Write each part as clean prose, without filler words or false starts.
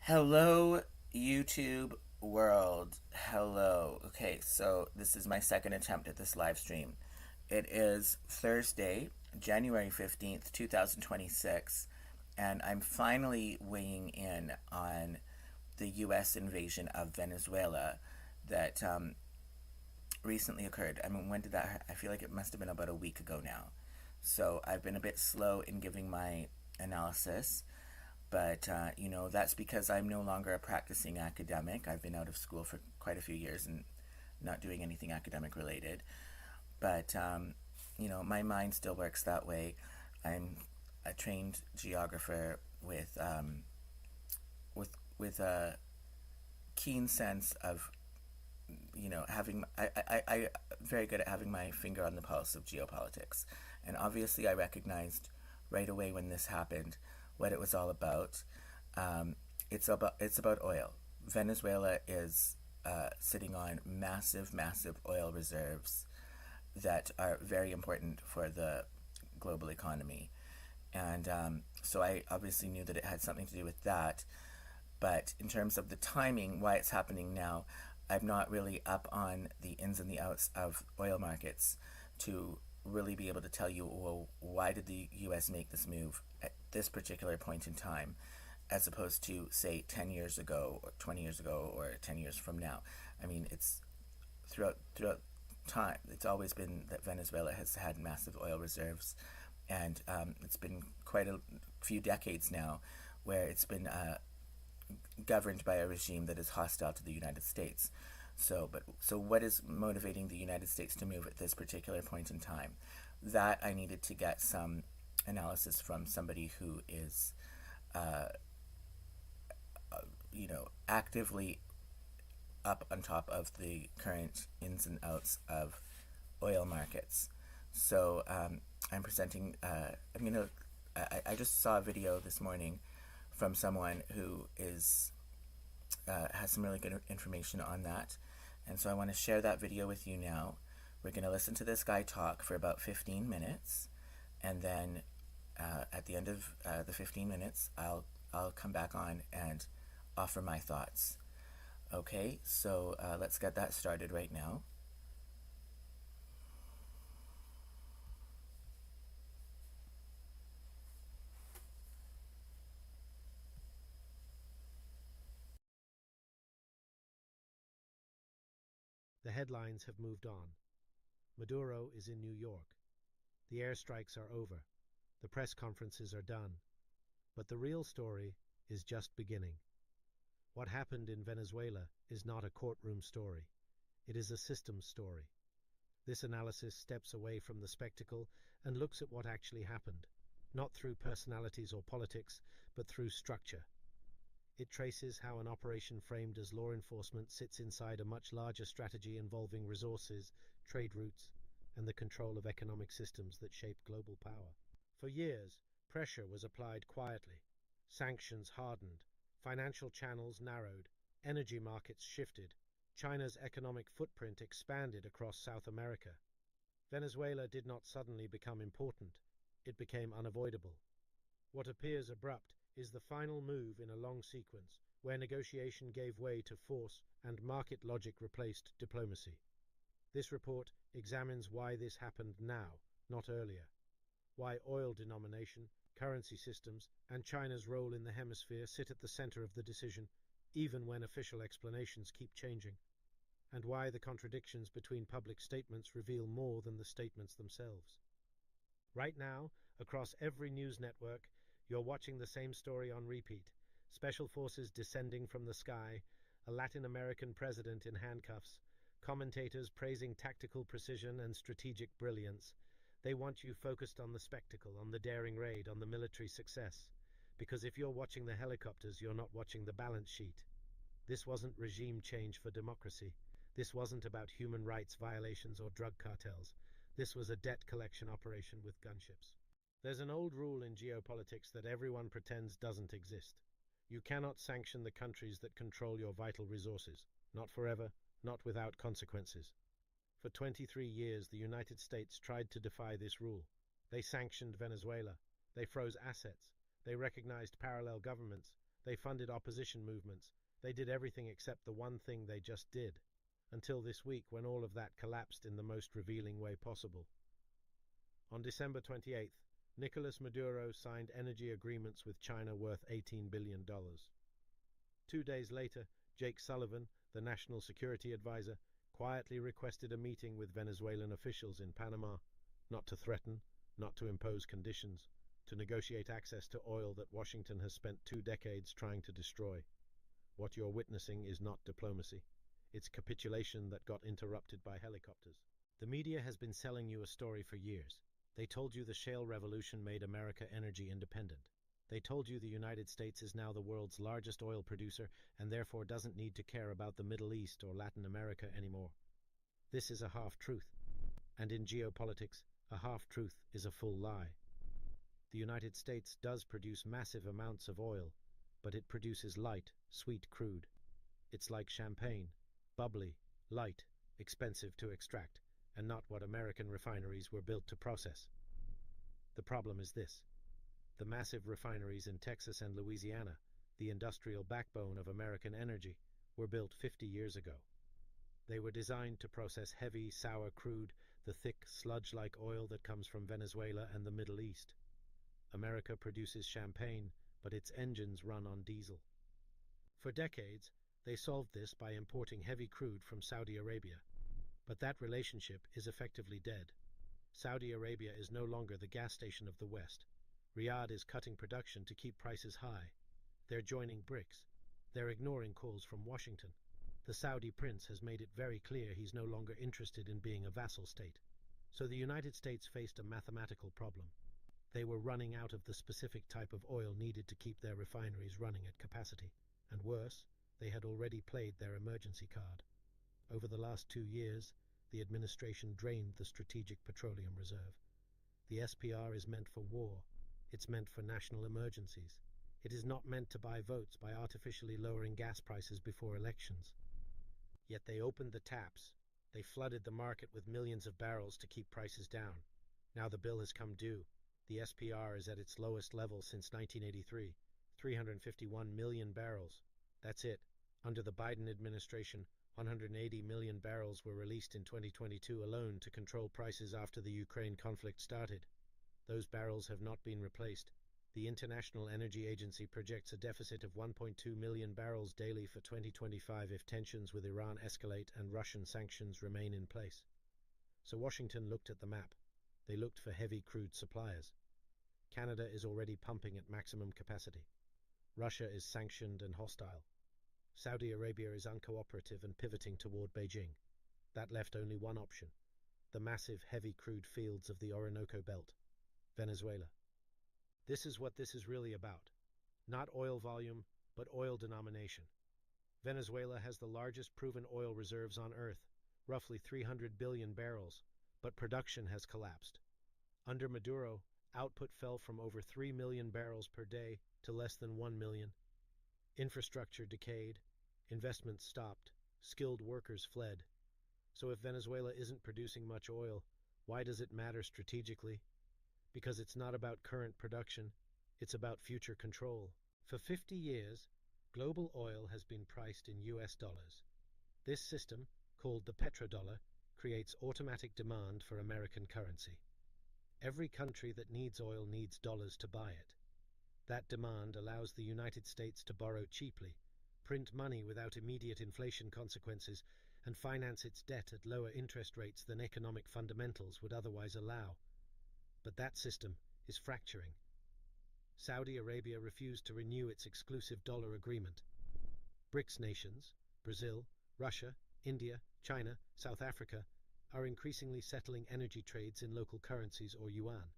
Hello, YouTube world. Hello. Okay, so this is my second attempt at this live stream. It is Thursday, January 15th, 2026, and I'm finally weighing in on the US invasion of Venezuela that recently occurred. I mean, when did that? I feel like it must have been about a week ago now. So I've been a bit slow in giving my analysis, but that's because I'm no longer a practicing academic. I've been out of school for quite a few years and not doing anything academic related. But my mind still works that way. I'm a trained geographer with a keen sense of having I very good at having my finger on the pulse of geopolitics, and obviously I recognized right away when this happened what it was all about. It's about oil. Venezuela is sitting on massive oil reserves that are very important for the global economy, and so I obviously knew that it had something to do with that. But in terms of the timing, why it's happening now, I'm not really up on the ins and the outs of oil markets to really be able to tell you, well, why did the US make this move at this particular point in time, as opposed to, say, 10 years ago, or 20 years ago, or 10 years from now. I mean, it's throughout time, it's always been that Venezuela has had massive oil reserves, and it's been quite a few decades now where it's been governed by a regime that is hostile to the United States. So what is motivating the United States to move at this particular point in time? That I needed to get some analysis from somebody who is, uh, actively up on top of the current ins and outs of oil markets. So I'm presenting. I'm gonna. I just saw a video this morning from someone who is has some really good information on that. And so I want to share that video with you now. We're going to listen to this guy talk for about 15 minutes. And then at the end of the 15 minutes, I'll come back on and offer my thoughts. Okay, so let's get that started right now. The headlines have moved on. Maduro is in New York. The airstrikes are over. The press conferences are done. But the real story is just beginning. What happened in Venezuela is not a courtroom story. It is a systems story. This analysis steps away from the spectacle and looks at what actually happened, not through personalities or politics, but through structure. It traces how an operation framed as law enforcement sits inside a much larger strategy involving resources, trade routes, and the control of economic systems that shape global power. For years, pressure was applied quietly. Sanctions hardened, financial channels narrowed, energy markets shifted, China's economic footprint expanded across South America. Venezuela did not suddenly become important, it became unavoidable. What appears abrupt is the final move in a long sequence where negotiation gave way to force and market logic replaced diplomacy. This report examines why this happened now, not earlier. Why oil denomination, currency systems, and China's role in the hemisphere sit at the center of the decision, even when official explanations keep changing. And why the contradictions between public statements reveal more than the statements themselves. Right now, across every news network, you're watching the same story on repeat. Special forces descending from the sky, a Latin American president in handcuffs, commentators praising tactical precision and strategic brilliance. They want you focused on the spectacle, on the daring raid, on the military success. Because if you're watching the helicopters, you're not watching the balance sheet. This wasn't regime change for democracy. This wasn't about human rights violations or drug cartels. This was a debt collection operation with gunships. There's an old rule in geopolitics that everyone pretends doesn't exist. You cannot sanction the countries that control your vital resources. Not forever, not without consequences. For 23 years, the United States tried to defy this rule. They sanctioned Venezuela. They froze assets. They recognized parallel governments. They funded opposition movements. They did everything except the one thing they just did. Until this week, when all of that collapsed in the most revealing way possible. On December 28th, Nicolas Maduro signed energy agreements with China worth $18 billion. 2 days later, Jake Sullivan, the National Security Advisor, quietly requested a meeting with Venezuelan officials in Panama, not to threaten, not to impose conditions, to negotiate access to oil that Washington has spent 2 decades trying to destroy. What you're witnessing is not diplomacy. It's capitulation that got interrupted by helicopters. The media has been selling you a story for years. They told you the shale revolution made America energy independent. They told you the United States is now the world's largest oil producer and therefore doesn't need to care about the Middle East or Latin America anymore. This is a half-truth. And in geopolitics, a half-truth is a full lie. The United States does produce massive amounts of oil, but it produces light, sweet crude. It's like champagne, bubbly, light, expensive to extract, and not what American refineries were built to process. The problem is this. The massive refineries in Texas and Louisiana, the industrial backbone of American energy, were built 50 years ago. They were designed to process heavy, sour crude, the thick, sludge-like oil that comes from Venezuela and the Middle East. America produces champagne, but its engines run on diesel. For decades, they solved this by importing heavy crude from Saudi Arabia. But that relationship is effectively dead. Saudi Arabia is no longer the gas station of the West. Riyadh is cutting production to keep prices high. They're joining BRICS. They're ignoring calls from Washington. The Saudi prince has made it very clear he's no longer interested in being a vassal state. So the United States faced a mathematical problem. They were running out of the specific type of oil needed to keep their refineries running at capacity. And worse, they had already played their emergency card. Over the last 2 years, the administration drained the Strategic Petroleum Reserve. The SPR is meant for war. It's meant for national emergencies. It is not meant to buy votes by artificially lowering gas prices before elections. Yet they opened the taps. They flooded the market with millions of barrels to keep prices down. Now the bill has come due. The SPR is at its lowest level since 1983, 351 million barrels. That's it. Under the Biden administration, 180 million barrels were released in 2022 alone to control prices after the Ukraine conflict started. Those barrels have not been replaced. The International Energy Agency projects a deficit of 1.2 million barrels daily for 2025 if tensions with Iran escalate and Russian sanctions remain in place. So Washington looked at the map. They looked for heavy crude suppliers. Canada is already pumping at maximum capacity. Russia is sanctioned and hostile. Saudi Arabia is uncooperative and pivoting toward Beijing. That left only one option: the massive heavy crude fields of the Orinoco Belt, Venezuela. This is what this is really about. Not oil volume, but oil denomination. Venezuela has the largest proven oil reserves on Earth, roughly 300 billion barrels, but production has collapsed. Under Maduro, output fell from over 3 million barrels per day to less than 1 million. Infrastructure decayed, investments stopped, skilled workers fled. So if Venezuela isn't producing much oil, why does it matter strategically? Because it's not about current production, it's about future control. For 50 years, global oil has been priced in US dollars. This system, called the petrodollar, creates automatic demand for American currency. Every country that needs oil needs dollars to buy it. That demand allows the United States to borrow cheaply, print money without immediate inflation consequences, and finance its debt at lower interest rates than economic fundamentals would otherwise allow. But that system is fracturing. Saudi Arabia refused to renew its exclusive dollar agreement. BRICS nations, Brazil, Russia, India, China, South Africa, are increasingly settling energy trades in local currencies or yuan.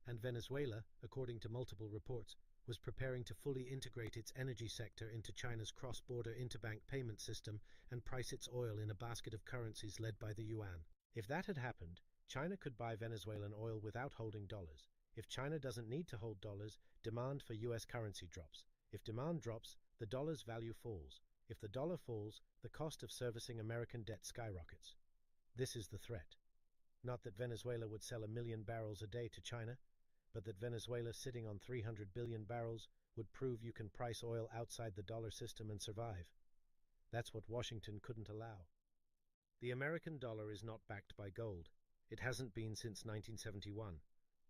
And Venezuela, according to multiple reports, was preparing to fully integrate its energy sector into China's cross-border interbank payment system and price its oil in a basket of currencies led by the yuan. If that had happened, China could buy Venezuelan oil without holding dollars. If China doesn't need to hold dollars, demand for US currency drops. If demand drops, the dollar's value falls. If the dollar falls, the cost of servicing American debt skyrockets. This is the threat. Not that Venezuela would sell 1 million barrels a day to China. but that Venezuela sitting on 300 billion barrels would prove you can price oil outside the dollar system and survive. That's what Washington couldn't allow. The American dollar is not backed by gold. It hasn't been since 1971.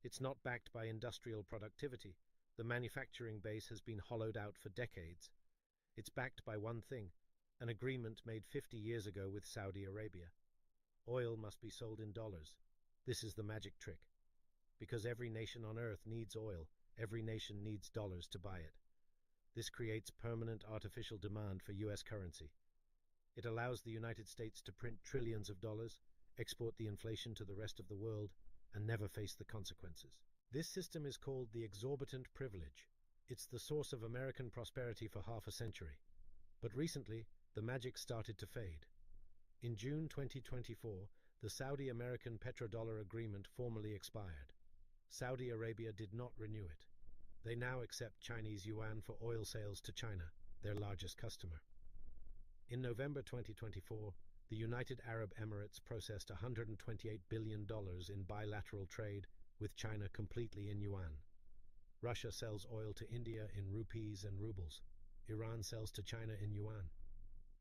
It's not backed by industrial productivity. The manufacturing base has been hollowed out for decades. It's backed by one thing, an agreement made 50 years ago with Saudi Arabia. Oil must be sold in dollars. This is the magic trick. Because every nation on earth needs oil, every nation needs dollars to buy it. This creates permanent artificial demand for US currency. It allows the United States to print trillions of dollars, export the inflation to the rest of the world, and never face the consequences. This system is called the exorbitant privilege. It's the source of American prosperity for half a century. But recently, the magic started to fade. In June 2024, the Saudi-American petrodollar agreement formally expired. Saudi Arabia did not renew it. They now accept Chinese yuan for oil sales to China, their largest customer. In November 2024, the United Arab Emirates processed $128 billion in bilateral trade with China completely in yuan. Russia sells oil to India in rupees and rubles. Iran sells to China in yuan.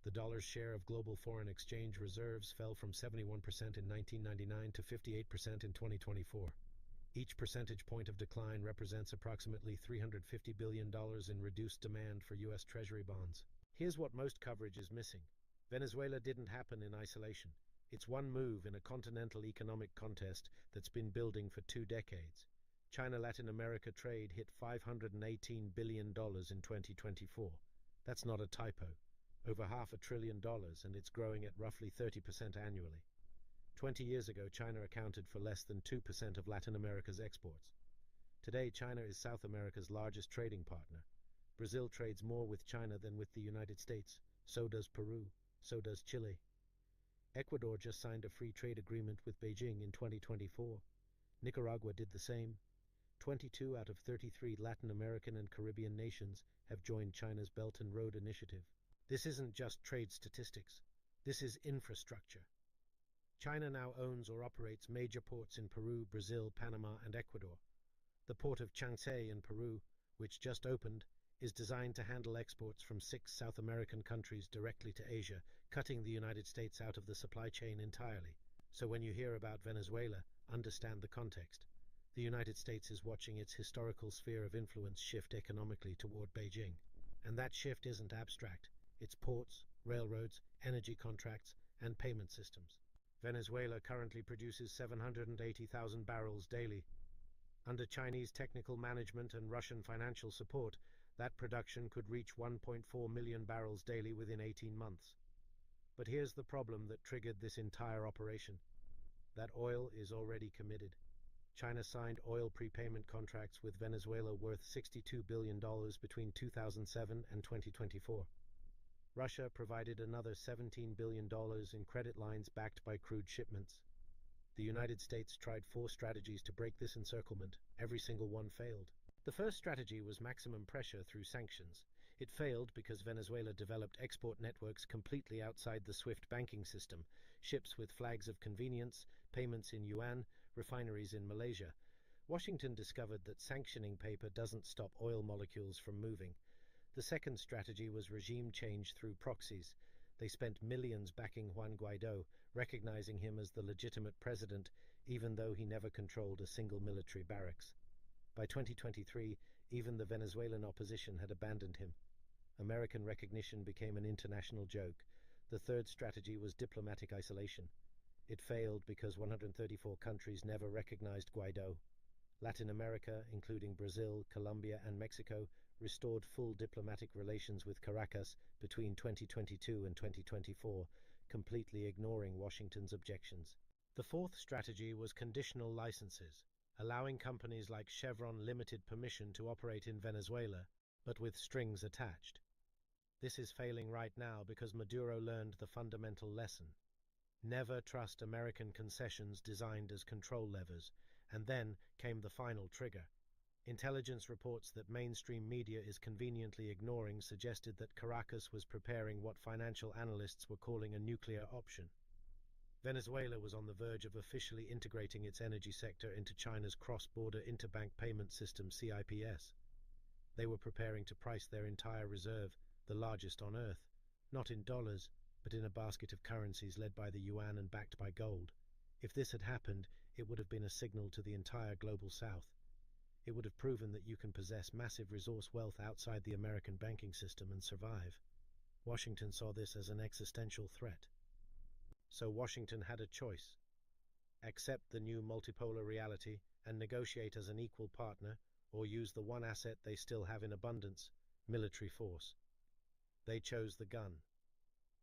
The dollar's share of global foreign exchange reserves fell from 71% in 1999 to 58% in 2024. Each percentage point of decline represents approximately $350 billion in reduced demand for U.S. Treasury bonds. Here's what most coverage is missing. Venezuela didn't happen in isolation. It's one move in a continental economic contest that's been building for 2 decades. China-Latin America trade hit $518 billion in 2024. That's not a typo. Over $500 billion, and it's growing at roughly 30% annually. 20 years ago, China accounted for less than 2% of Latin America's exports. Today, China is South America's largest trading partner. Brazil trades more with China than with the United States. So does Peru. So does Chile. Ecuador just signed a free trade agreement with Beijing in 2024. Nicaragua did the same. 22 out of 33 Latin American and Caribbean nations have joined China's Belt and Road Initiative. This isn't just trade statistics. This is infrastructure. China now owns or operates major ports in Peru, Brazil, Panama, and Ecuador. The port of Changsay in Peru, which just opened, is designed to handle exports from 6 South American countries directly to Asia, cutting the United States out of the supply chain entirely. So when you hear about Venezuela, understand the context. The United States is watching its historical sphere of influence shift economically toward Beijing. And that shift isn't abstract. It's ports, railroads, energy contracts, and payment systems. Venezuela currently produces 780,000 barrels daily. Under Chinese technical management and Russian financial support, that production could reach 1.4 million barrels daily within 18 months. But here's the problem that triggered this entire operation. That oil is already committed. China signed oil prepayment contracts with Venezuela worth $62 billion between 2007 and 2024. Russia provided another $17 billion in credit lines backed by crude shipments. The United States tried 4 strategies to break this encirclement. Every single one failed. The first strategy was maximum pressure through sanctions. It failed because Venezuela developed export networks completely outside the SWIFT banking system, ships with flags of convenience, payments in yuan, refineries in Malaysia. Washington discovered that sanctioning paper doesn't stop oil molecules from moving. The second strategy was regime change through proxies. They spent millions backing Juan Guaido, recognizing him as the legitimate president, even though he never controlled a single military barracks. By 2023, even the Venezuelan opposition had abandoned him. American recognition became an international joke. The third strategy was diplomatic isolation. It failed because 134 countries never recognized Guaido. Latin America, including Brazil, Colombia, and Mexico, restored full diplomatic relations with Caracas between 2022 and 2024, completely ignoring Washington's objections. The fourth strategy was conditional licenses, allowing companies like Chevron limited permission to operate in Venezuela, but with strings attached. This is failing right now because Maduro learned the fundamental lesson. Never trust American concessions designed as control levers, and then came the final trigger. Intelligence reports that mainstream media is conveniently ignoring suggested that Caracas was preparing what financial analysts were calling a nuclear option. Venezuela was on the verge of officially integrating its energy sector into China's cross-border interbank payment system CIPS. They were preparing to price their entire reserve, the largest on Earth, not in dollars, but in a basket of currencies led by the yuan and backed by gold. If this had happened, it would have been a signal to the entire global South. It would have proven that you can possess massive resource wealth outside the American banking system and survive. Washington saw this as an existential threat. So Washington had a choice: accept the new multipolar reality and negotiate as an equal partner, or use the one asset they still have in abundance, military force. They chose the gun.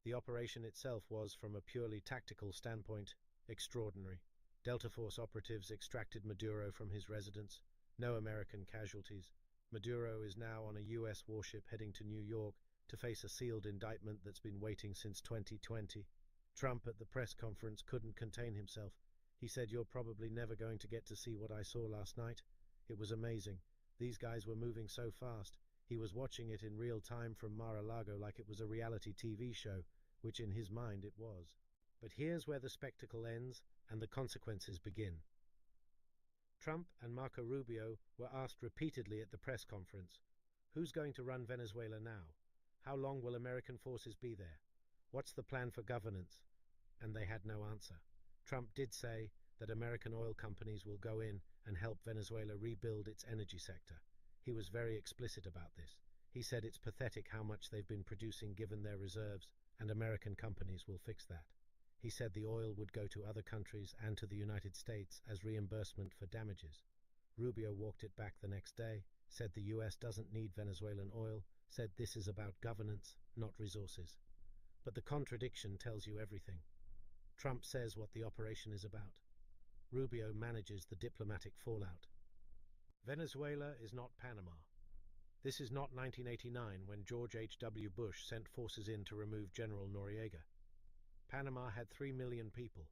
The operation itself was, from a purely tactical standpoint, extraordinary. Delta Force operatives extracted Maduro from his residence. No American casualties. Maduro is now on a U.S. warship heading to New York to face a sealed indictment that's been waiting since 2020. Trump at the press conference couldn't contain himself. He said, "You're probably never going to get to see what I saw last night. It was amazing. These guys were moving so fast. He was watching it in real time from Mar-a-Lago like it was a reality TV show, which in his mind it was." But here's where the spectacle ends and the consequences begin. Trump and Marco Rubio were asked repeatedly at the press conference, who's going to run Venezuela now? How long will American forces be there? What's the plan for governance? And they had no answer. Trump did say that American oil companies will go in and help Venezuela rebuild its energy sector. He was very explicit about this. He said it's pathetic how much they've been producing given their reserves, and American companies will fix that. He said the oil would go to other countries and to the United States as reimbursement for damages. Rubio walked it back the next day, said the US doesn't need Venezuelan oil, said this is about governance, not resources. But the contradiction tells you everything. Trump says what the operation is about. Rubio manages the diplomatic fallout. Venezuela is not Panama. This is not 1989 when George H.W. Bush sent forces in to remove General Noriega. Panama had 3 million people.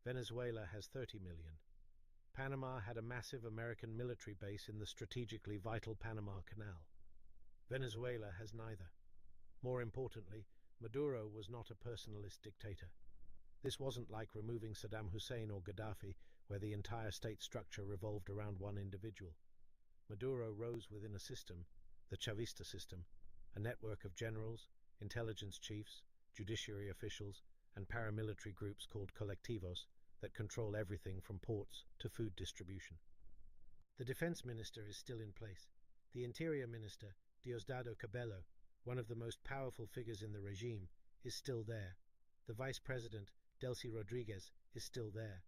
Venezuela has 30 million. Panama had a massive American military base in the strategically vital Panama Canal. Venezuela has neither. More importantly, Maduro was not a personalist dictator. This wasn't like removing Saddam Hussein or Gaddafi, where the entire state structure revolved around one individual. Maduro rose within a system, the Chavista system, a network of generals, intelligence chiefs, judiciary officials, and paramilitary groups called colectivos that control everything from ports to food distribution. The defense minister is still in place. The interior minister, Diosdado Cabello, one of the most powerful figures in the regime, is still there. The vice president, Delcy Rodriguez, is still there.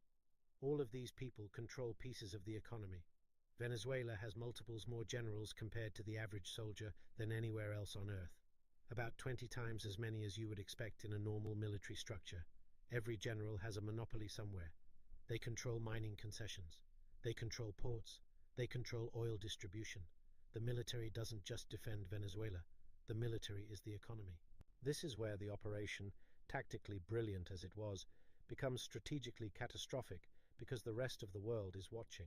All of these people control pieces of the economy. Venezuela has multiples more generals compared to the average soldier than anywhere else on Earth. About 20 times as many as you would expect in a normal military structure. Every general has a monopoly somewhere. They control mining concessions. They control ports. They control oil distribution. The military doesn't just defend Venezuela. The military is the economy. This is where the operation, tactically brilliant as it was, becomes strategically catastrophic because the rest of the world is watching.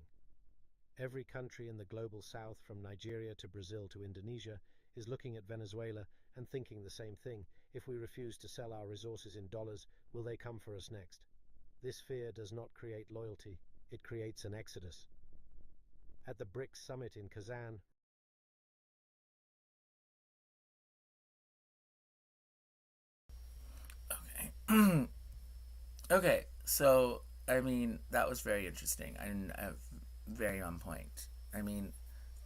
Every country in the global south, from Nigeria to Brazil to Indonesia, is looking at Venezuela and thinking the same thing. If we refuse to sell our resources in dollars, will they come for us next? This fear does not create loyalty. It creates an exodus. At the BRICS summit in Kazan, Okay. Okay, so I mean that was very interesting and very on point. I mean,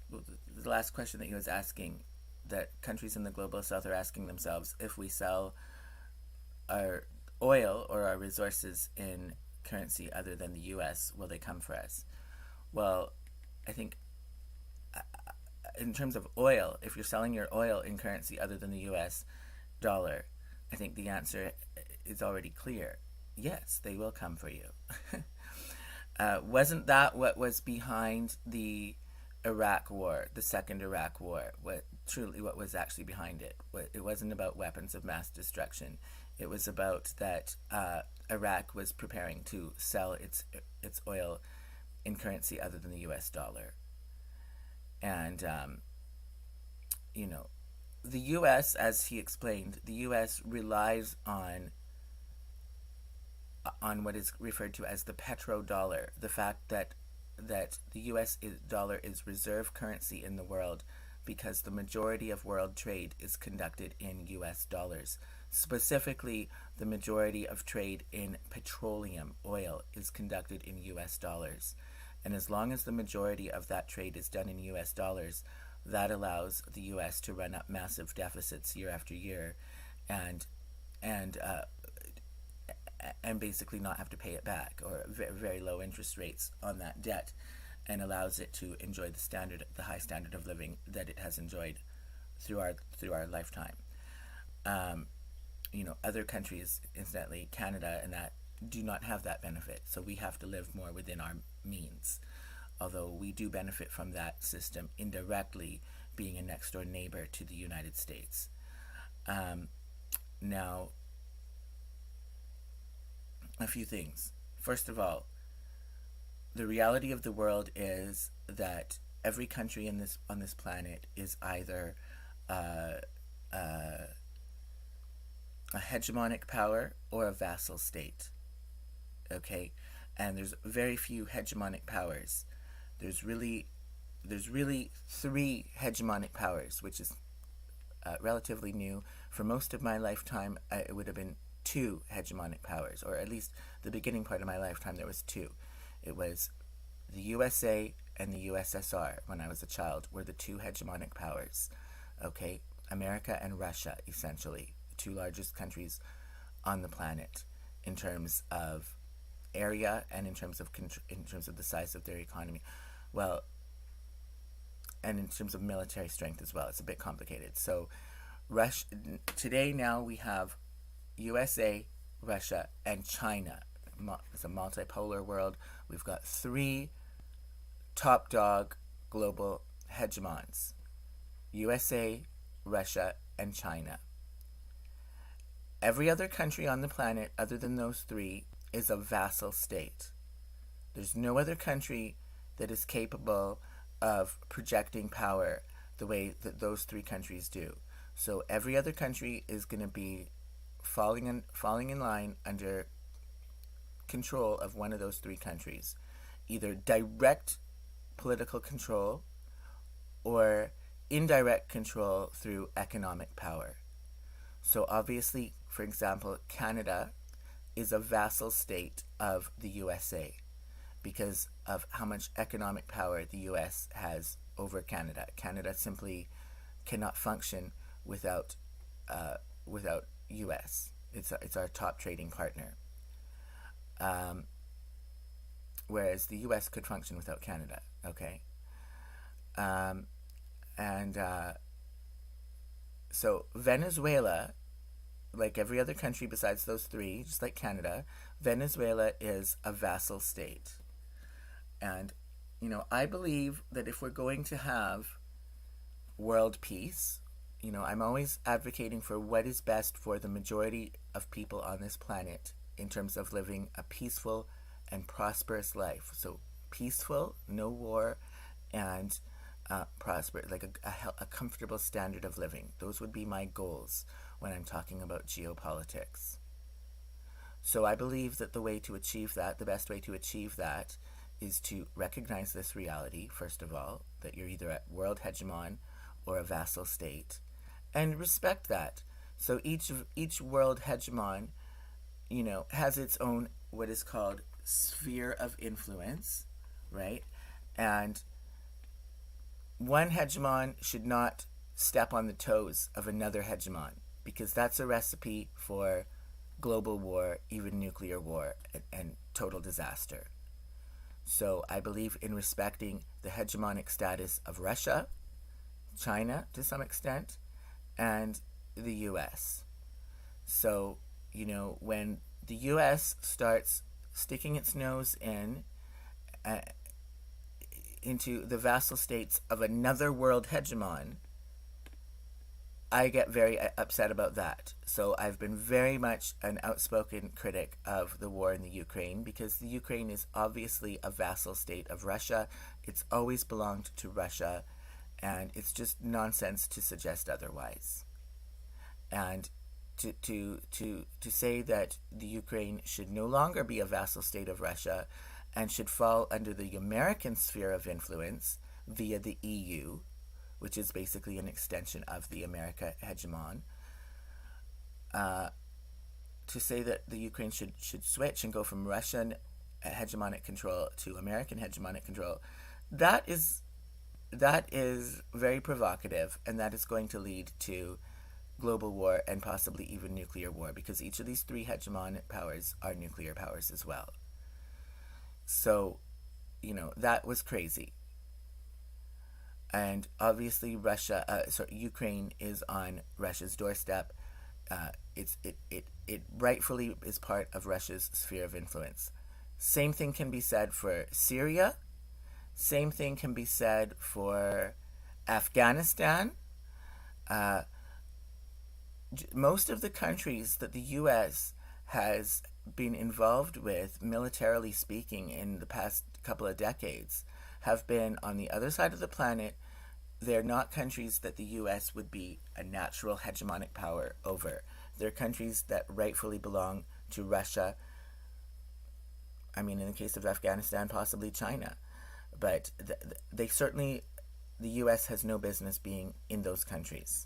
the last question that he was asking, that countries in the global south are asking themselves, if we sell our oil or our resources in currency other than the US, will they come for us? Well, I think in terms of oil, if you're selling your oil in currency other than the US dollar, I think the answer is already clear. Yes, they will come for you. Wasn't that what was behind the Iraq War, the second Iraq War? What was actually behind it? It wasn't about weapons of mass destruction. It was about that Iraq was preparing to sell its oil in currency other than the U.S. dollar, and you know, the U.S., as he explained, the U.S. relies on on what is referred to as the petrodollar, the fact that the dollar is reserve currency in the world because the majority of world trade is conducted in US dollars. Specifically, the majority of trade in petroleum, oil, is conducted in US dollars. And as long as the majority of that trade is done in US dollars, that allows the US to run up massive deficits year after year and and uh, and basically not have to pay it back, or very low interest rates on that debt, and allows it to enjoy the high standard of living that it has enjoyed through our lifetime. Um, Other countries, incidentally, Canada and that, do not have that benefit, so we have to live more within our means. Although we do benefit from that system indirectly, being a next door neighbor to the United States. Um, Now, a few things. First of all, the reality of the world is that every country on this planet is either uh, uh, a hegemonic power or a vassal state. Okay, and there's very few hegemonic powers. There's really three hegemonic powers, which is relatively new. For most of my lifetime, it would have been two hegemonic powers, or at least the beginning part of my lifetime, there was two. It was the USA and the USSR, when I was a child, were the two hegemonic powers. Okay, America and Russia, essentially, the two largest countries on the planet in terms of area and in terms of the size of their economy. Well, and in terms of military strength as well. It's a bit complicated. So, today now we have USA, Russia, and China. It's a multipolar world. We've got three top dog global hegemons: USA, Russia, and China. Every other country on the planet, other than those three, is a vassal state. There's no other country that is capable of projecting power the way that those three countries do. So every other country is going to be falling in line under control of one of those three countries, either direct political control or indirect control through economic power. So obviously, for example, Canada is a vassal state of the USA because of how much economic power the US has over Canada. Canada simply cannot function without US. It's our top trading partner. Whereas the US could function without Canada. Okay. And So Venezuela, like every other country besides those three, just like Canada, Venezuela is a vassal state. And, I believe that if we're going to have world peace, I'm always advocating for what is best for the majority of people on this planet in terms of living a peaceful and prosperous life. So peaceful, no war, and prosperous, like a comfortable standard of living. Those would be my goals when I'm talking about geopolitics. So I believe that the best way to achieve that, is to recognize this reality, first of all, that you're either a world hegemon or a vassal state, and respect that. So each world hegemon, has its own what is called sphere of influence, right? And one hegemon should not step on the toes of another hegemon, because that's a recipe for global war, even nuclear war, and total disaster. So I believe in respecting the hegemonic status of Russia, China to some extent, and the US. So, when the US starts sticking its nose into the vassal states of another world hegemon, I get very upset about that. So I've been very much an outspoken critic of the war in the Ukraine, because the Ukraine is obviously a vassal state of Russia. It's always belonged to Russia, and it's just nonsense to suggest otherwise. And to say that the Ukraine should no longer be a vassal state of Russia and should fall under the American sphere of influence via the EU, which is basically an extension of the America hegemon. Uh, to say that the Ukraine should switch and go from Russian hegemonic control to American hegemonic control, that is very provocative, and that is going to lead to global war and possibly even nuclear war, because each of these three hegemonic powers are nuclear powers as well. So, that was crazy. And obviously, Ukraine is on Russia's doorstep. It rightfully is part of Russia's sphere of influence. Same thing can be said for Syria. Same thing can be said for Afghanistan. Uh, Most of the countries that the U.S. has been involved with, militarily speaking, in the past couple of decades, have been on the other side of the planet. They're not countries that the U.S. would be a natural hegemonic power over. They're countries that rightfully belong to Russia. I mean, in the case of Afghanistan, possibly China. But they certainly, the U.S. has no business being in those countries.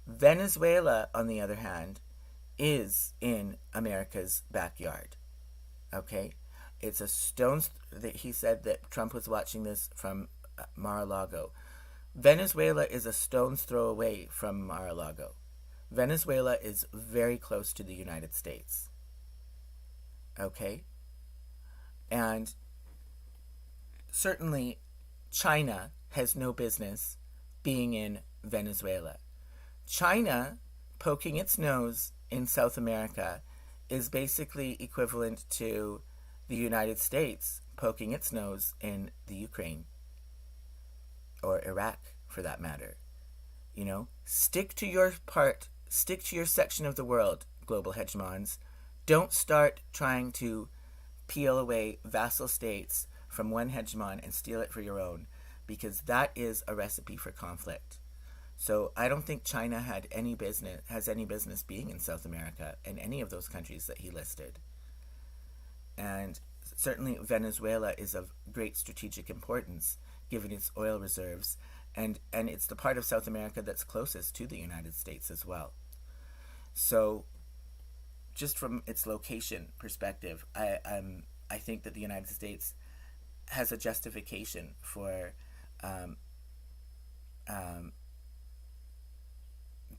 Venezuela, on the other hand, is in America's backyard. Okay? It's a stone's... He said that Trump was watching this from Mar-a-Lago. Venezuela is a stone's throw away from Mar-a-Lago. Venezuela is very close to the United States. Okay? And certainly China has no business being in Venezuela. China poking its nose in South America is basically equivalent to the United States poking its nose in the Ukraine, or Iraq for that matter. Stick to your part, stick to your section of the world, global hegemons. Don't start trying to peel away vassal states from one hegemon and steal it for your own, because that is a recipe for conflict. So I don't think China has any business being in South America and any of those countries that he listed. And certainly Venezuela is of great strategic importance given its oil reserves, and it's the part of South America that's closest to the United States as well. So just from its location perspective, I think that the United States has a justification for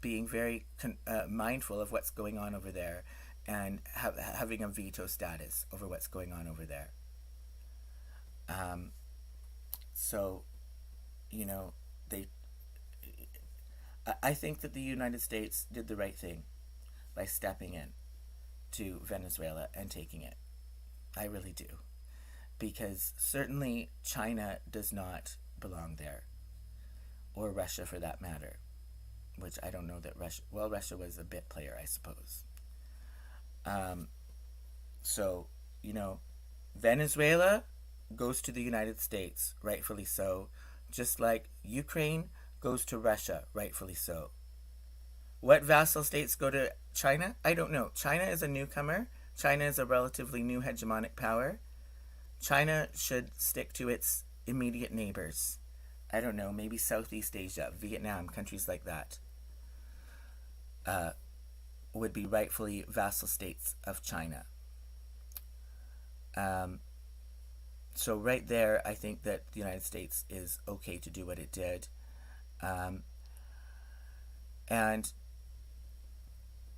being very mindful of what's going on over there, and having a veto status over what's going on over there. So, they. I think that the United States did the right thing by stepping in to Venezuela and taking it. I really do. Because certainly China does not belong there, or Russia for that matter, which I don't know that Russia was a bit player, I suppose. So, Venezuela goes to the United States, rightfully so, just like Ukraine goes to Russia, rightfully so. What vassal states go to China? I don't know. China is a newcomer. China is a relatively new hegemonic power. China should stick to its immediate neighbors. I don't know, maybe Southeast Asia, Vietnam, countries like that, would be rightfully vassal states of China. So right there, I think that the United States is okay to do what it did. And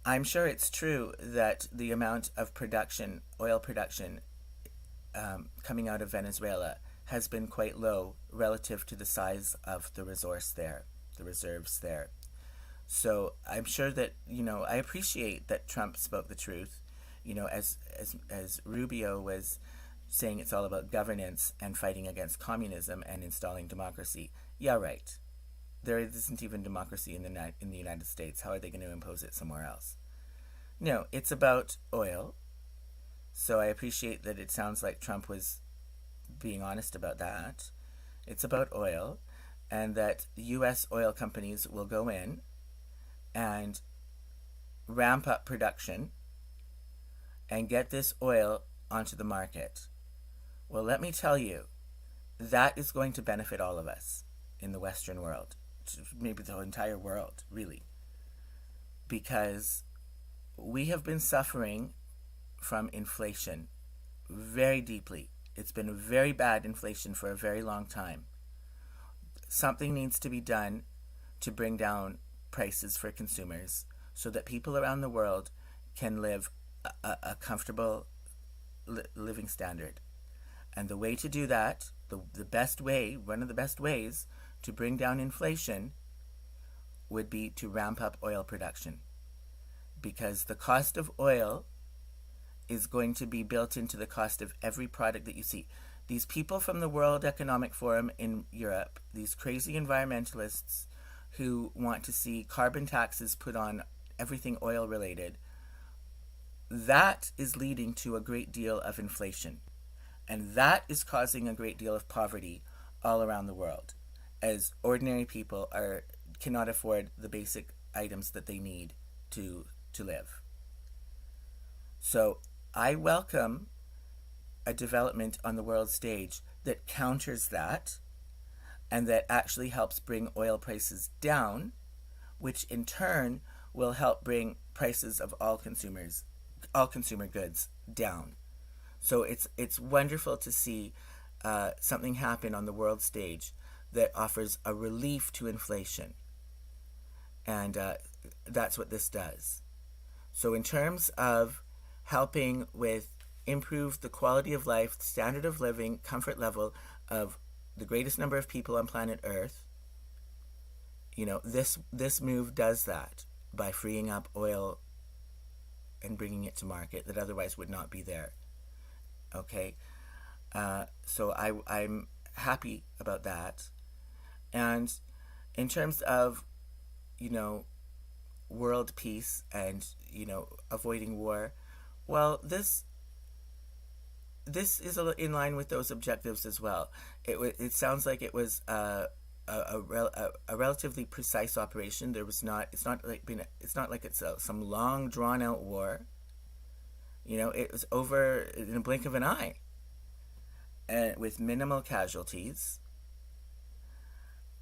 I'm sure it's true that the amount of oil production, coming out of Venezuela has been quite low relative to the size of the reserves there. So I'm sure that, I appreciate that Trump spoke the truth, as Rubio was saying it's all about governance and fighting against communism and installing democracy. Yeah, right. There isn't even democracy in the United States. How are they going to impose it somewhere else? No, it's about oil. So I appreciate that it sounds like Trump was being honest about that. It's about oil, and that U.S. oil companies will go in and ramp up production and get this oil onto the market. Well, let me tell you, that is going to benefit all of us in the Western world, maybe the entire world, really, because we have been suffering from inflation very deeply. It's been a very bad inflation for a very long time. Something needs to be done to bring down prices for consumers so that people around the world can live a comfortable living standard. And the way to do that, the best way, one of the best ways to bring down inflation would be to ramp up oil production. Because the cost of oil is going to be built into the cost of every product that you see. These people from the World Economic Forum in Europe, these crazy environmentalists who want to see carbon taxes put on everything oil related, that is leading to a great deal of inflation. And that is causing a great deal of poverty all around the world, as ordinary people cannot afford the basic items that they need to live. So I welcome a development on the world stage that counters that and that actually helps bring oil prices down, which in turn will help bring prices of all consumer goods down. So it's wonderful to see something happen on the world stage that offers a relief to inflation, and that's what this does. So in terms of helping with improve the quality of life, standard of living, comfort level of the greatest number of people on planet Earth, this move does that by freeing up oil and bringing it to market that otherwise would not be there. Okay, so I'm happy about that. And in terms of, world peace and, avoiding war, well, this is in line with those objectives as well. It sounds like it was a relatively precise operation. It's not like it's some long drawn out war. It was over in a blink of an eye, and with minimal casualties.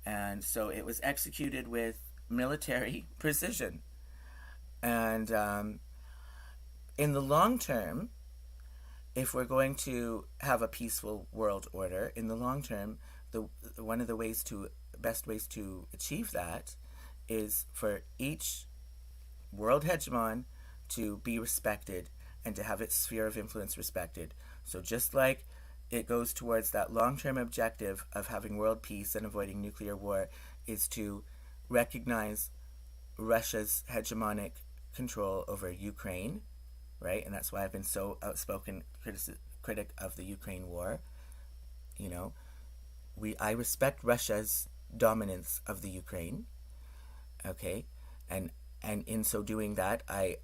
And so it was executed with military precision. And in the long term, if we're going to have a peaceful world order, in the long term, one of the best ways to achieve that is for each world hegemon to be respected and to have its sphere of influence respected. So just like it goes towards that long-term objective of having world peace and avoiding nuclear war, is to recognize Russia's hegemonic control over Ukraine, right? And that's why I've been so outspoken critic of the Ukraine war. I respect Russia's dominance of the Ukraine, okay? And in so doing that, that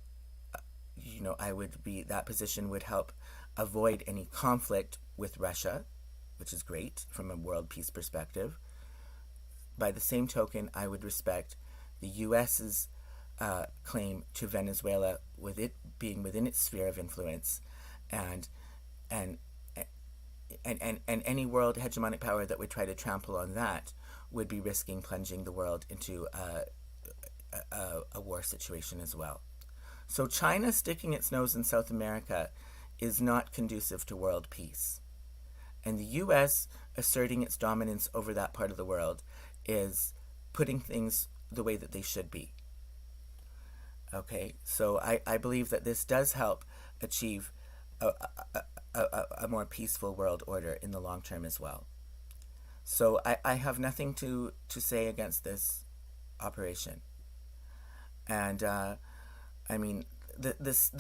position would help avoid any conflict with Russia, which is great from a world peace perspective. By the same token, I would respect the U.S.'s claim to Venezuela, with it being within its sphere of influence, and any world hegemonic power that would try to trample on that would be risking plunging the world into a war situation as well. So China sticking its nose in South America is not conducive to world peace. And the U.S. asserting its dominance over that part of the world is putting things the way that they should be. Okay, so I believe that this does help achieve a more peaceful world order in the long term as well. So I have nothing to say against this operation. And the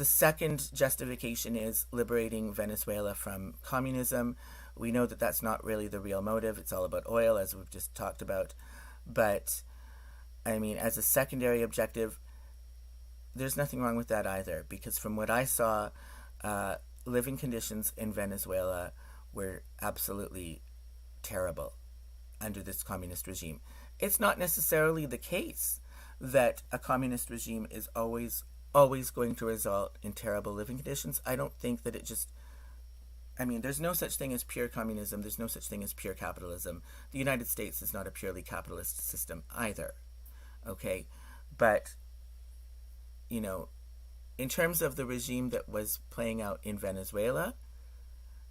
second justification is liberating Venezuela from communism. We know that that's not really the real motive. It's all about oil, as we've just talked about. But, as a secondary objective, there's nothing wrong with that either, because from what I saw, living conditions in Venezuela were absolutely terrible under this communist regime. It's not necessarily the case that a communist regime is always always going to result in terrible living conditions. I don't think that it just, I mean, there's no such thing as pure communism. There's no such thing as pure capitalism. The United States is not a purely capitalist system either. Okay? But, you know, in terms of the regime that was playing out in Venezuela,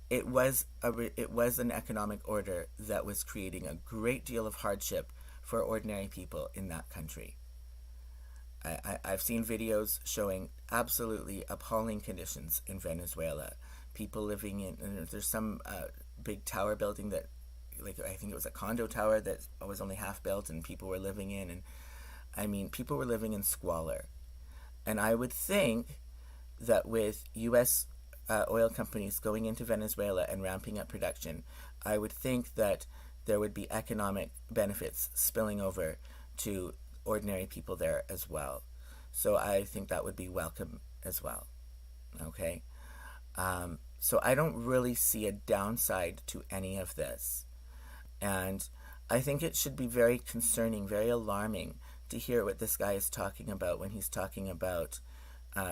it was an economic order that was creating a great deal of hardship for ordinary people in that country. I've seen videos showing absolutely appalling conditions in Venezuela. People living in, and there's some big tower building that, like, I think it was a condo tower that was only half built and people were living in. And I mean, people were living in squalor. And I would think that with U.S. Oil companies going into Venezuela and ramping up production, I would think that there would be economic benefits spilling over to ordinary people there as well. So I think that would be welcome as well. Okay? So I don't really see a downside to any of this. And I think it should be very concerning, very alarming to hear what this guy is talking about when he's talking about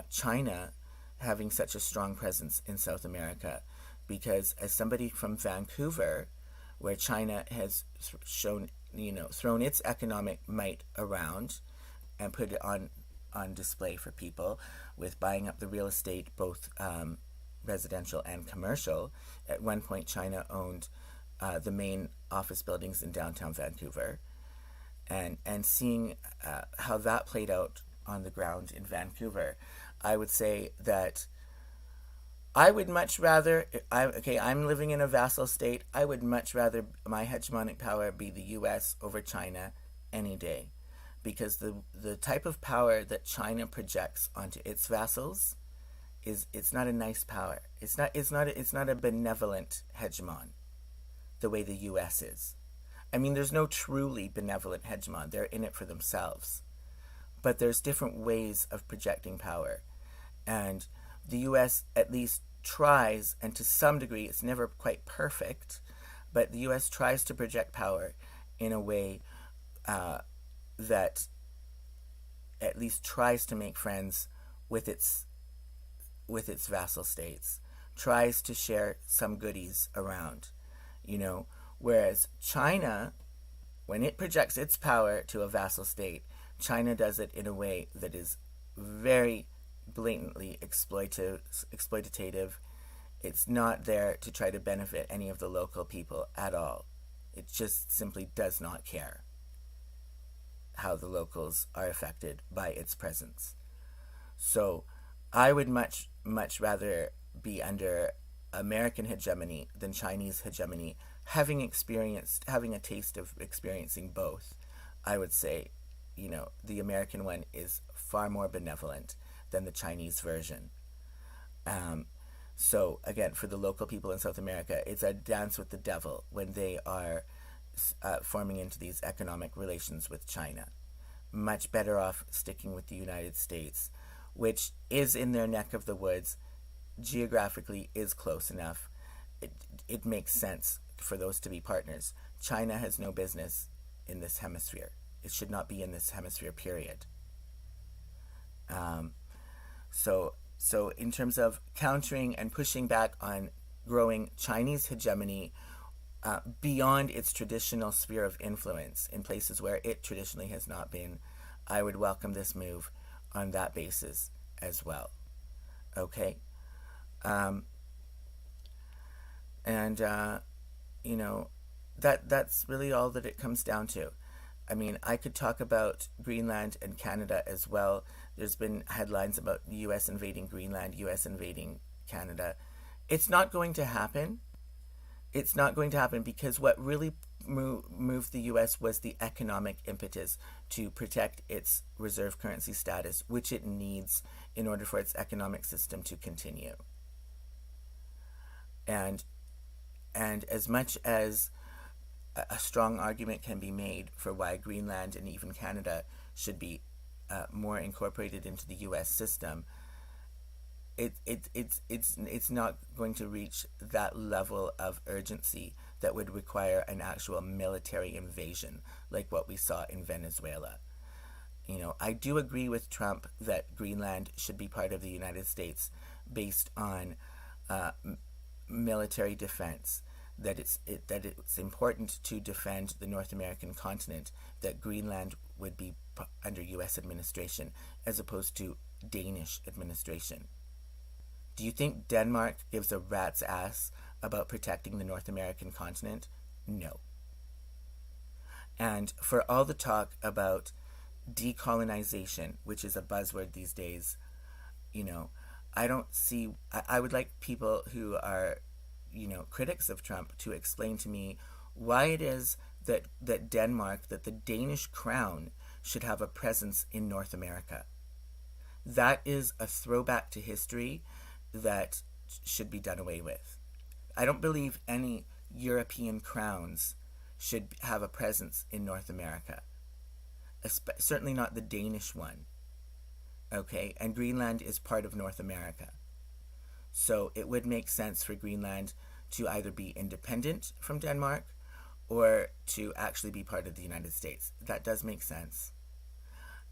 China having such a strong presence in South America. Because as somebody from Vancouver, where China has shown, thrown its economic might around and put it on display for people with buying up the real estate, both residential and commercial. At one point, China owned the main office buildings in downtown Vancouver, and seeing how that played out on the ground in Vancouver, I would say that I would much rather, I'm living in a vassal state. I would much rather my hegemonic power be the U.S. over China any day, because the type of power that China projects onto its vassals it's not a nice power. It's not a benevolent hegemon the way the U.S. is. I mean, there's no truly benevolent hegemon. They're in it for themselves. But there's different ways of projecting power. And the U.S. at least tries, and to some degree it's never quite perfect, but the U.S. tries to project power in a way that at least tries to make friends with its vassal states, tries to share some goodies around, whereas China, when it projects its power to a vassal state, China does it in a way that is very blatantly exploitative. It's not there to try to benefit any of the local people at all. It just simply does not care how the locals are affected by its presence. So I would much rather be under American hegemony than Chinese hegemony. Having a taste of experiencing both, I would say, the American one is far more benevolent than the Chinese version. So again, for the local people in South America, it's a dance with the devil when they are forming into these economic relations with China. Much better off sticking with the United States, which is in their neck of the woods, geographically is close enough. It makes sense for those to be partners. China has no business in this hemisphere. It should not be in this hemisphere, period. So in terms of countering and pushing back on growing Chinese hegemony beyond its traditional sphere of influence in places where it traditionally has not been, I would welcome this move on that basis as well. Okay? That's really all that it comes down to. I mean, I could talk about Greenland and Canada as well. There's been headlines about the U.S. invading Greenland, U.S. invading Canada. It's not going to happen. It's not going to happen because what really moved the U.S. was the economic impetus to protect its reserve currency status, which it needs in order for its economic system to continue. And as much as a strong argument can be made for why Greenland and even Canada should be more incorporated into the U.S. system, it's not going to reach that level of urgency that would require an actual military invasion like what we saw in Venezuela. I do agree with Trump that Greenland should be part of the United States based on uh, military defense. That it's important to defend the North American continent. That Greenland would be under U.S. administration as opposed to Danish administration. Do you think Denmark gives a rat's ass about protecting the North American continent? No. And for all the talk about decolonization, which is a buzzword these days, you know, I don't see. I would like people who are, critics of Trump to explain to me why it is that Denmark, that the Danish crown should have a presence in North America. That is a throwback to history that should be done away with. I don't believe any European crowns should have a presence in North America. Certainly not the Danish one. Okay, and Greenland is part of North America. So it would make sense for Greenland to either be independent from Denmark or to actually be part of the United States. That does make sense.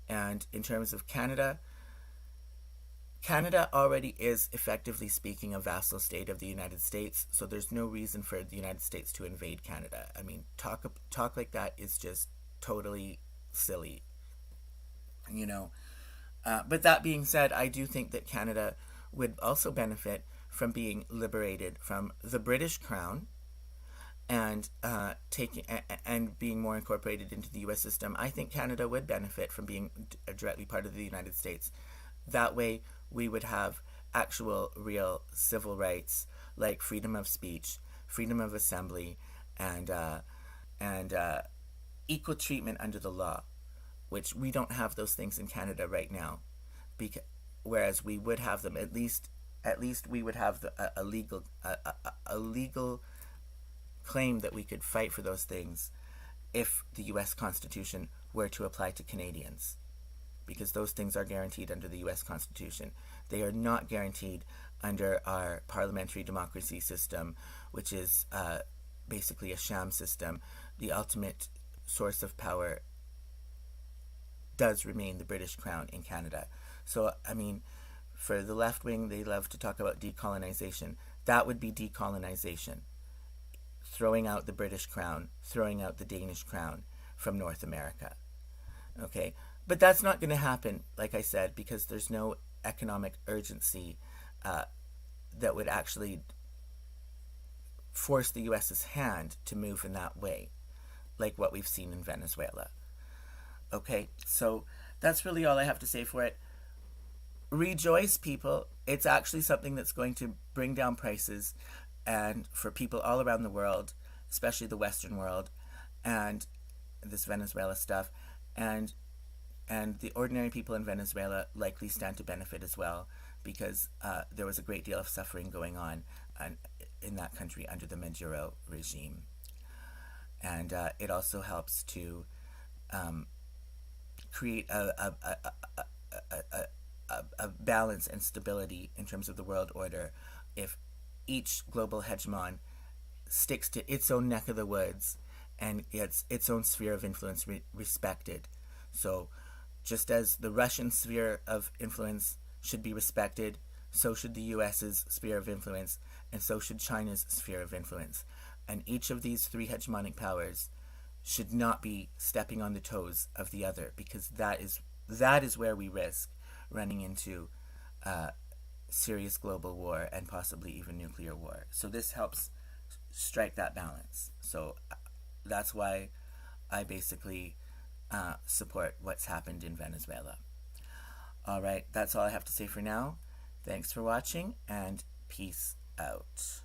And in terms of Canada, Canada already is, effectively speaking, a vassal state of the United States, so there's no reason for the United States to invade Canada. I mean, talk like that is just totally silly, you know. But that being said, I do think that Canada would also benefit from being liberated from the British Crown and and being more incorporated into the U.S. system. I think Canada would benefit from being directly part of the United States. That way, we would have actual, real civil rights like freedom of speech, freedom of assembly, and equal treatment under the law, which we don't have those things in Canada right now. Whereas we would have them, at least we would have a legal claim that we could fight for those things if the U.S. Constitution were to apply to Canadians, because those things are guaranteed under the U.S. Constitution. They are not guaranteed under our parliamentary democracy system, which is basically a sham system. The ultimate source of power does remain the British Crown in Canada. So, I mean, for the left wing, they love to talk about decolonization. That would be decolonization. Throwing out the British Crown, throwing out the Danish Crown from North America. Okay? But that's not going to happen, like I said, because there's no economic urgency that would actually force the U.S.'s hand to move in that way, like what we've seen in Venezuela. Okay, so that's really all I have to say for it. Rejoice, people. It's actually something that's going to bring down prices, and for people all around the world, especially the Western world, and this Venezuela stuff, and the ordinary people in Venezuela likely stand to benefit as well, because there was a great deal of suffering going on in that country under the Maduro regime. And it also helps to create a balance and stability in terms of the world order if each global hegemon sticks to its own neck of the woods and its own sphere of influence respected. So just as the Russian sphere of influence should be respected, so should the US's sphere of influence, and so should China's sphere of influence. And each of these three hegemonic powers should not be stepping on the toes of the other, because that is where we risk running into serious global war and possibly even nuclear war. So this helps strike that balance. So that's why I basically support what's happened in Venezuela. All right, that's all I have to say for now. Thanks for watching, and peace out.